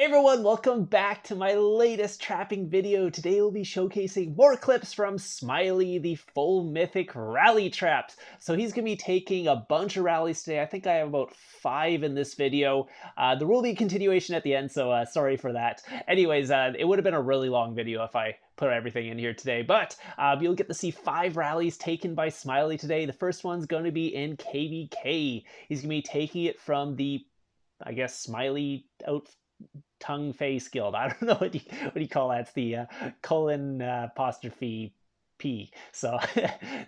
Hey everyone, welcome back to my latest trapping video. Today we'll be showcasing more clips from Smiley, the full mythic rally traps. So he's going to be taking a bunch of rallies today. I think I have about 5 in this video. There will be a continuation at the end, so sorry for that. Anyways, it would have been a really long video if I put everything in here today, but you'll get to see 5 rallies taken by Smiley today. The first one's going to be in KVK. He's going to be taking it from the, I guess, Smiley out tongue face guild. I don't know what you call that. It's the colon apostrophe P. So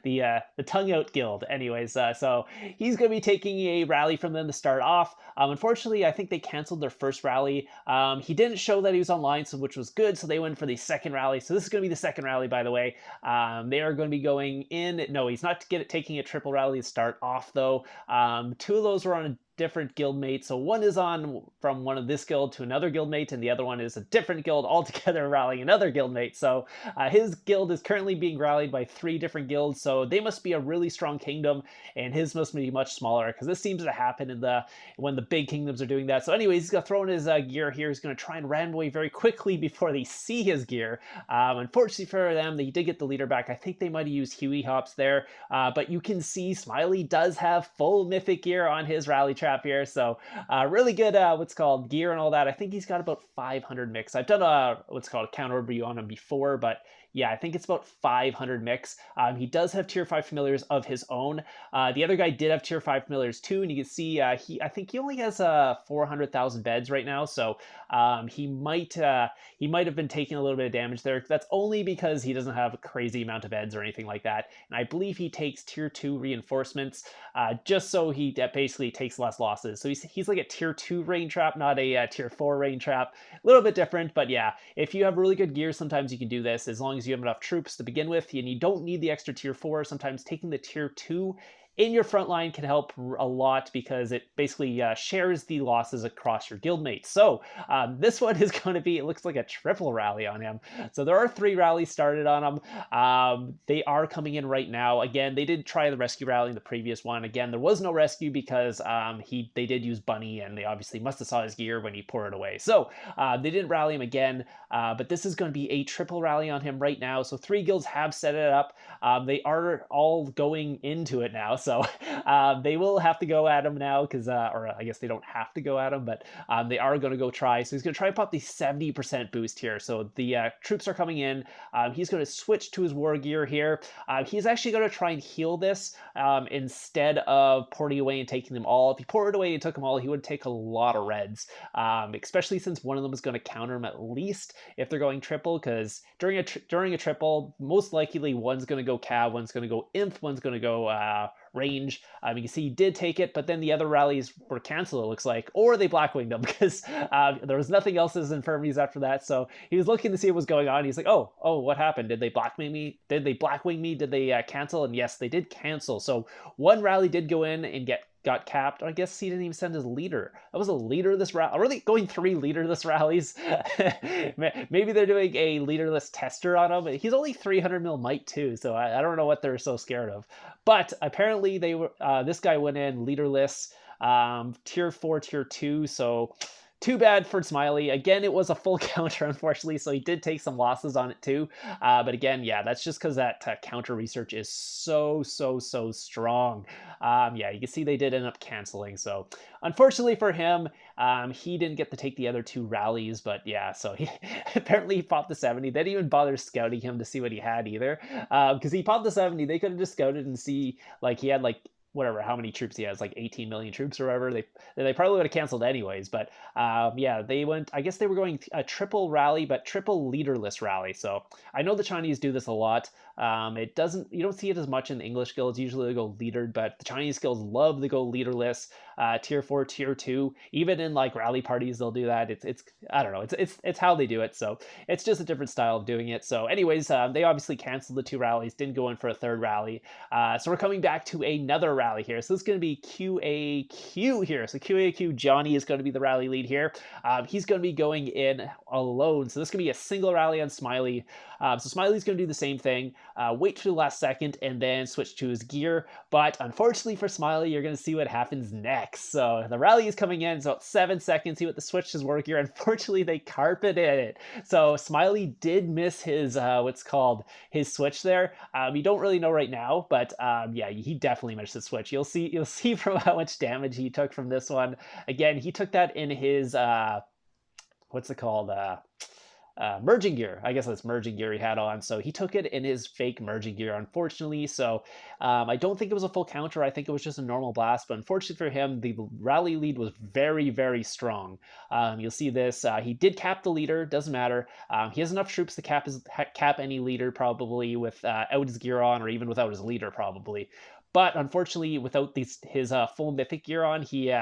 the tongue out guild. Anyways, so he's going to be taking a rally from them to start off. Unfortunately, I think they canceled their first rally. He didn't show that he was online, so which was good. So they went for the second rally. So this is going to be the second rally, by the way. They are going to be going in. No, he's not taking a triple rally to start off though. 2 of those were on a different guildmate. So one is on from one of this guild to another guildmate, and the other one is a different guild altogether rallying another guildmate. So his guild is currently being rallied by 3 different guilds, so they must be a really strong kingdom, and his must be much smaller, because this seems to happen in when the big kingdoms are doing that. So anyways, he's going to throw in his gear here. He's going to try and ram away very quickly before they see his gear. Unfortunately for them, they did get the leader back. I think they might have used Huey hops there, but you can see Smiley does have full mythic gear on his rally trap here, so really good what's called gear and all that. I think he's got about 500 mix. I've done a what's called a counter review on him before, but yeah, I think it's about 500 mix. He does have tier 5 familiars of his own. The other guy did have tier 5 familiars too, and you can see I think he only has 400,000 beds right now, so he might have been taking a little bit of damage there. That's only because he doesn't have a crazy amount of beds or anything like that, and I believe he takes tier 2 reinforcements just so he basically takes less losses. So he's like a tier 2 rain trap, not a tier 4 rain trap. A little bit different, but yeah, if you have really good gear, sometimes you can do this as long as you have enough troops to begin with, and you don't need the extra tier 4. Sometimes taking the tier 2 in your front line can help a lot, because it basically shares the losses across your guildmates. So this one is going to be, it looks like a triple rally on him. So there are 3 rallies started on him. They are coming in right now. Again, they did try the rescue rally in the previous one. Again, there was no rescue because they did use Bunny, and they obviously must have saw his gear when he poured it away. So they didn't rally him again, but this is going to be a triple rally on him right now. So 3 guilds have set it up. They are all going into it now. So they will have to go at him now, because, or I guess they don't have to go at him, but they are going to go try. So he's going to try and pop the 70% boost here. So the troops are coming in. He's going to switch to his war gear here. He's actually going to try and heal this instead of porting away and taking them all. If he poured away and took them all, he would take a lot of reds, especially since one of them is going to counter him at least if they're going triple, because during a triple, most likely one's going to go cav, one's going to go imp, one's going to go range. You can see he did take it, but then the other rallies were canceled, it looks like, or they blackwinged him, because there was nothing else as infirmities after that. So he was looking to see what was going on. He's like, oh, what happened? Did they blackwing me? Did they blackwing me? Did they cancel? And yes, they did cancel. So one rally did go in and got capped. I guess he didn't even send his leader. That was a leader this rally. Are they going 3 leaderless rallies? Maybe they're doing a leaderless tester on him. He's only 300 mil might too, so I don't know what they're so scared of. But apparently they were. This guy went in leaderless, tier 4, tier 2. So too bad for Smiley. Again, it was a full counter, unfortunately, so he did take some losses on it too. But again, yeah, that's just because that counter research is so strong. Yeah, you can see they did end up canceling. So unfortunately for him, he didn't get to take the other 2 rallies. But yeah, so he apparently he popped the 70. They didn't even bother scouting him to see what he had either, because he popped the 70. They could have just scouted and see, like, he had like whatever, how many troops he has, like 18 million troops or whatever. They probably would have canceled anyways, but yeah, they went, I guess they were going a triple rally, but triple leaderless rally. So I know the Chinese do this a lot. You don't see it as much in the English guilds. Usually they go leadered, but the Chinese guilds love to go leaderless, tier 4, tier 2. Even in like rally parties, they'll do that. It's I don't know, it's how they do it. So it's just a different style of doing it. So anyways, they obviously canceled the 2 rallies, didn't go in for a 3rd rally. So we're coming back to another rally here. So this is going to be QAQ here. So QAQ Johnny is going to be the rally lead here. He's going to be going in alone. So this is going to be a single rally on Smiley. So Smiley's going to do the same thing. wait to the last second, and then switch to his gear. But unfortunately for Smiley, you're going to see what happens next. So the rally is coming in. It's about 7 seconds. He went to switch his war gear. Unfortunately, they carpeted it. So Smiley did miss his what's called his switch there. You don't really know right now, but yeah, he definitely missed the switch. You'll see from how much damage he took from this one. Again, he took that in his what's it called? Merging gear. I guess that's merging gear he had on. So he took it in his fake merging gear, unfortunately. So I don't think it was a full counter. I think it was just a normal blast. But unfortunately for him, the rally lead was very, very strong. You'll see this. He did cap the leader. Doesn't matter. He has enough troops to cap any leader probably without his gear on, or even without his leader probably. But unfortunately, without his full mythic gear on, he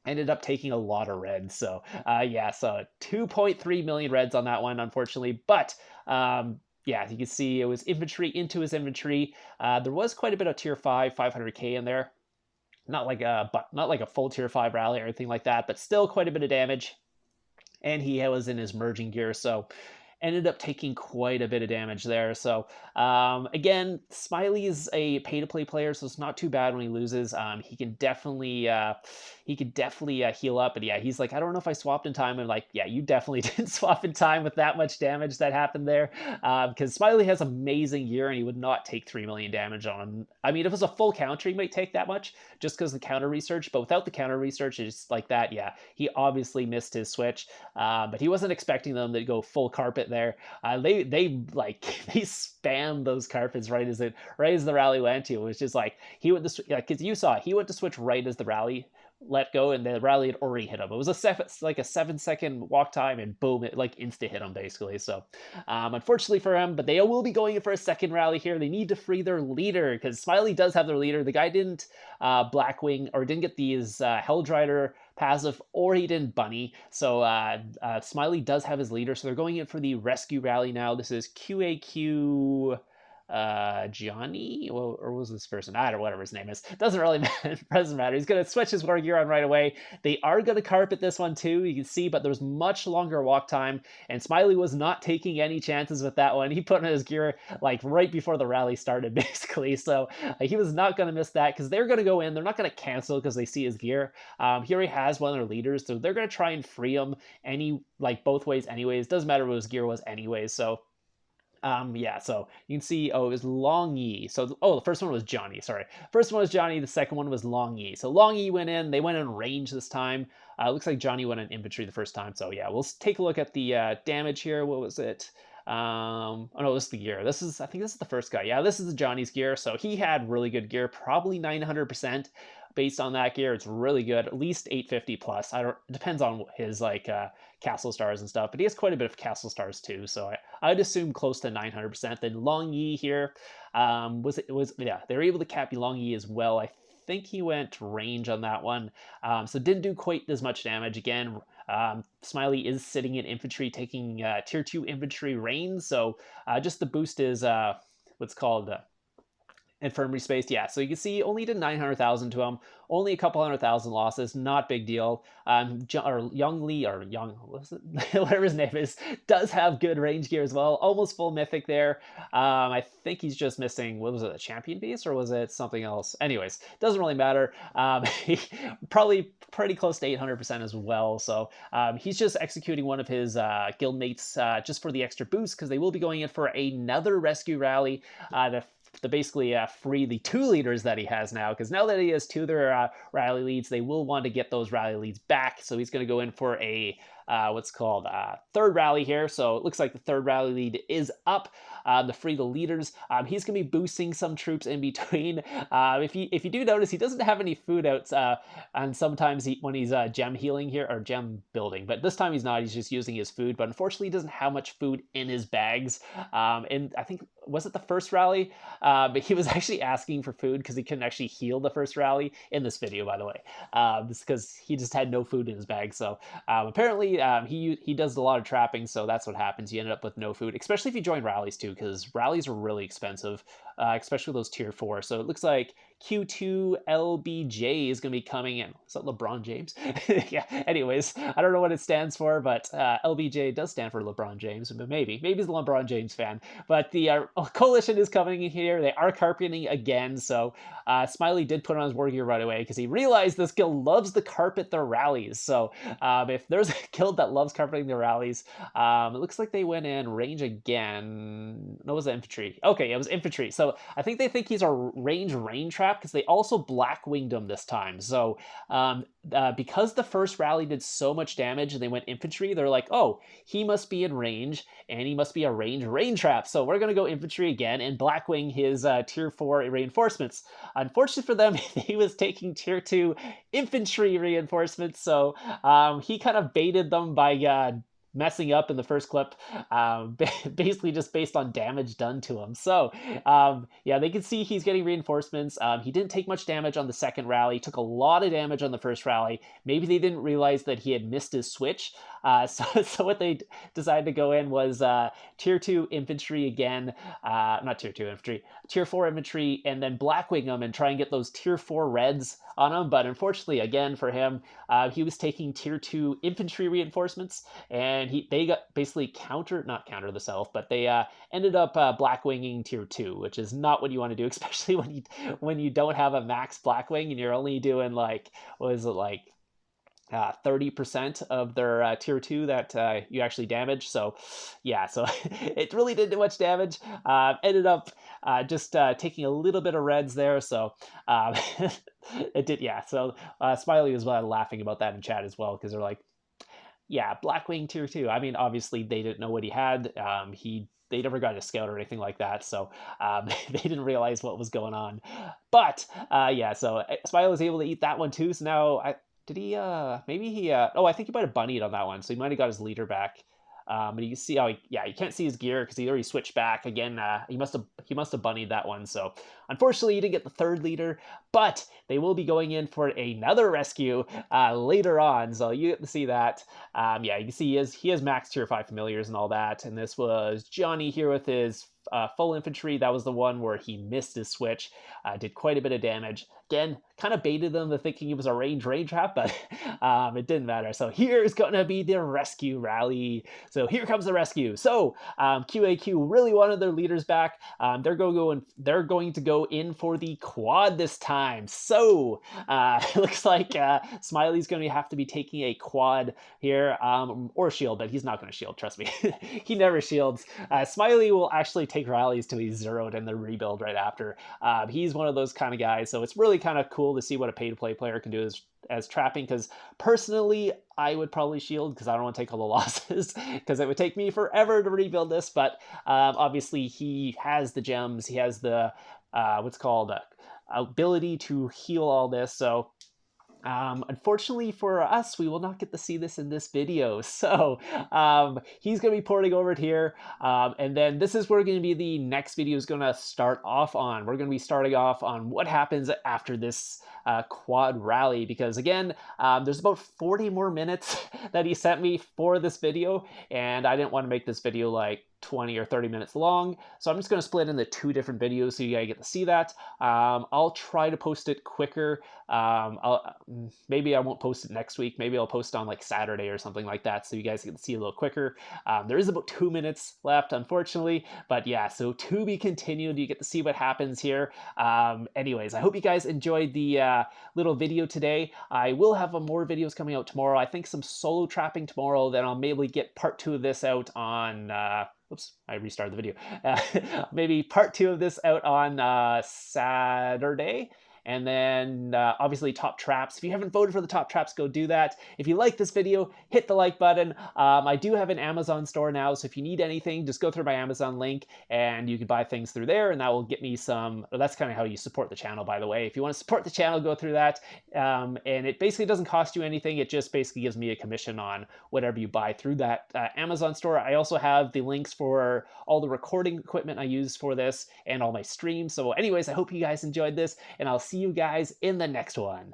ended up taking a lot of reds. So yeah, so 2.3 million reds on that one, unfortunately. But yeah, you can see it was infantry into his inventory. There was quite a bit of tier 5, 500k in there. Not like a full tier 5 rally or anything like that, but still quite a bit of damage. And he was in his merging gear, so ended up taking quite a bit of damage there. So again, Smiley is a pay-to-play player, so it's not too bad when he loses. He can definitely heal up. But yeah, he's like, I don't know if I swapped in time. And like, yeah, you definitely didn't swap in time with that much damage that happened there. Because Smiley has amazing gear, and he would not take 3 million damage on him. I mean, if it was a full counter, he might take that much just because of the counter research. But without the counter research, it's like that. Yeah, he obviously missed his switch. But he wasn't expecting them to go full carpet there. They spammed those carpets right as the rally went to. It was just like he went to, because you saw he went to switch right as the rally let go, and the rally had already hit him. It was a 7-second walk time, and boom, it like insta hit him basically. So unfortunately for him, but they will be going in for a second rally here. They need to free their leader, because Smiley does have their leader. The guy didn't Blackwing, or didn't get these Helldrider passive, or he didn't bunny. So Smiley does have his leader, so they're going in for the rescue rally now. This is QAQ Johnny, or was this person? I don't know, whatever his name is. Doesn't really matter. Doesn't matter. He's gonna switch his war gear on right away. They are gonna carpet this one too, you can see, but there's much longer walk time, and Smiley was not taking any chances with that one. He put in his gear like right before the rally started, basically. So he was not gonna miss that, because they're gonna go in. They're not gonna cancel because they see his gear. He already has one of their leaders, so they're gonna try and free him both ways anyways. Doesn't matter what his gear was anyways. So yeah, so you can see, it was Long Yi. So, the first one was Johnny, sorry. First one was Johnny, the second one was Long Yi. So Long Yi went in, they went in range this time. Looks like Johnny went in infantry the first time. So yeah, we'll take a look at the damage here. What was it? Oh no, this is the gear. I think this is the first guy. Yeah, this is the Johnny's gear. So he had really good gear, probably 900%. Based on that gear, it's really good, at least 850 plus. It depends on his castle stars and stuff, but he has quite a bit of castle stars too, so I'd assume close to 900%. Then Long Yi here, yeah, they were able to cap Long Yi as well. I think he went range on that one, so didn't do quite as much damage. Again, Smiley is sitting in infantry, taking tier 2 infantry range, so just the boost is what's called infirmary space. Yeah, so you can see only did 900,000 to him, only a couple 100,000 losses, not big deal. Young Lee, or Young, whatever his name is, does have good range gear as well, almost full mythic there. I think he's just missing, what was it, a champion piece, or was it something else? Anyways, doesn't really matter. He probably pretty close to 800% as well. So he's just executing one of his guildmates just for the extra boost, because they will be going in for another rescue rally to basically free the 2 leaders that he has now, because now that he has 2 of their rally leads, they will want to get those rally leads back. So he's going to go in for a what's called third rally here. So it looks like the third rally lead is up to free the leaders. He's going to be boosting some troops in between. If you do notice, he doesn't have any food out, and sometimes when he's gem healing here, or gem building, but this time he's not. He's just using his food, but unfortunately he doesn't have much food in his bags. And I think, was it the first rally? But he was actually asking for food because he couldn't actually heal the first rally in this video, by the way, because he just had no food in his bag. So apparently he does a lot of trapping, so that's what happens. You ended up with no food, especially if you join rallies too, because rallies are really expensive, especially those tier 4. So it looks like Q2 LBJ is going to be coming in. Is that LeBron James? Yeah, anyways, I don't know what it stands for, but LBJ does stand for LeBron James, but maybe he's a LeBron James fan. But the coalition is coming in here. They are carpeting again, so Smiley did put on his war gear right away because he realized this guild loves to carpet their rallies. So if there's a guild that loves carpeting their rallies, it looks like they went in range again. No, it was infantry. Okay, it was infantry. So I think they think he's a range rain trap because they also black winged him this time. So because the first rally did so much damage and they went infantry, they're like, oh, he must be in range and he must be a range rain trap. So we're going to go infantry again and blackwing his tier 4 reinforcements. Unfortunately for them, he was taking tier 2 infantry reinforcements. So he kind of baited them by messing up in the first clip, basically just based on damage done to him. So yeah, they can see he's getting reinforcements. He didn't take much damage on the second rally, took a lot of damage on the first rally. Maybe they didn't realize that he had missed his switch. So what they decided to go in was tier 2 infantry again, not tier 2 infantry, tier 4 infantry, and then blackwing them and try and get those tier 4 reds on him. But unfortunately, again, for him, he was taking tier 2 infantry reinforcements, and they got basically not counter the self, but they ended up blackwinging tier 2, which is not what you want to do, especially when you don't have a max blackwing and you're only doing like, what is it, like 30% of their tier 2 that you actually damage. So yeah, so it really didn't do much damage. Ended up just taking a little bit of reds there. So it did, yeah. So Smiley was laughing about that in chat as well, because they're like, yeah, Blackwing tier 2. I mean, obviously they didn't know what he had. They never got a scout or anything like that, so they didn't realize what was going on. But yeah, so Smiley was able to eat that one too. So now did he? Maybe he. Oh, I think he might have bunnied on that one, so he might have got his leader back. And you can see how you can't see his gear because he already switched back again. He must have bunnied that one. So unfortunately, he didn't get the third leader, but they will be going in for another rescue later on. So you get to see that. Yeah, you can see he has max tier 5 familiars and all that. And this was Johnny here with his full infantry. That was the one where he missed his switch, did quite a bit of damage. Again, kind of baited them to thinking it was a range rain trap, but it didn't matter. So here's going to be the rescue rally. So here comes the rescue. So QAQ really wanted their leaders back. They're going to go in for the quad this time. So it looks like Smiley's going to have to be taking a quad here, or shield, but he's not going to shield. Trust me, he never shields. Smiley will actually take rallies till he's zeroed and then rebuild right after. He's one of those kind of guys. So it's really kind of cool to see what a pay-to-play player can do as trapping, because personally I would probably shield because I don't want to take all the losses because it would take me forever to rebuild this. But obviously he has the gems, he has the ability to heal all this. So unfortunately for us, we will not get to see this in this video. So he's going to be porting over it here. And then this is where going to be the next video is going to start off on. We're going to be starting off on what happens after this quad rally, because again, there's about 40 more minutes that he sent me for this video, and I didn't want to make this video like 20 or 30 minutes long, so I'm just going to split into 2 different videos so you guys get to see that. I'll try to post it quicker. Maybe I won't post it next week. Maybe I'll post on like Saturday or something like that, so you guys get to see a little quicker. There is about 2 minutes left, unfortunately, but yeah, so to be continued. You get to see what happens here. Anyways, I hope you guys enjoyed the little video today. I will have more videos coming out tomorrow. I think some solo trapping tomorrow. Then I'll maybe get part 2 of this out on oops, I restarted the video. Maybe part 2 of this out on Saturday. And then obviously top traps. If you haven't voted for the top traps, go do that. If you like this video, hit the like button. I do have an Amazon store now, so if you need anything, just go through my Amazon link and you can buy things through there, and that will get me some. That's kind of how you support the channel, by the way. If you want to support the channel, go through that. And it basically doesn't cost you anything. It just basically gives me a commission on whatever you buy through that Amazon store. I also have the links for all the recording equipment I use for this and all my streams. So anyways, I hope you guys enjoyed this, and I'll see you guys in the next one.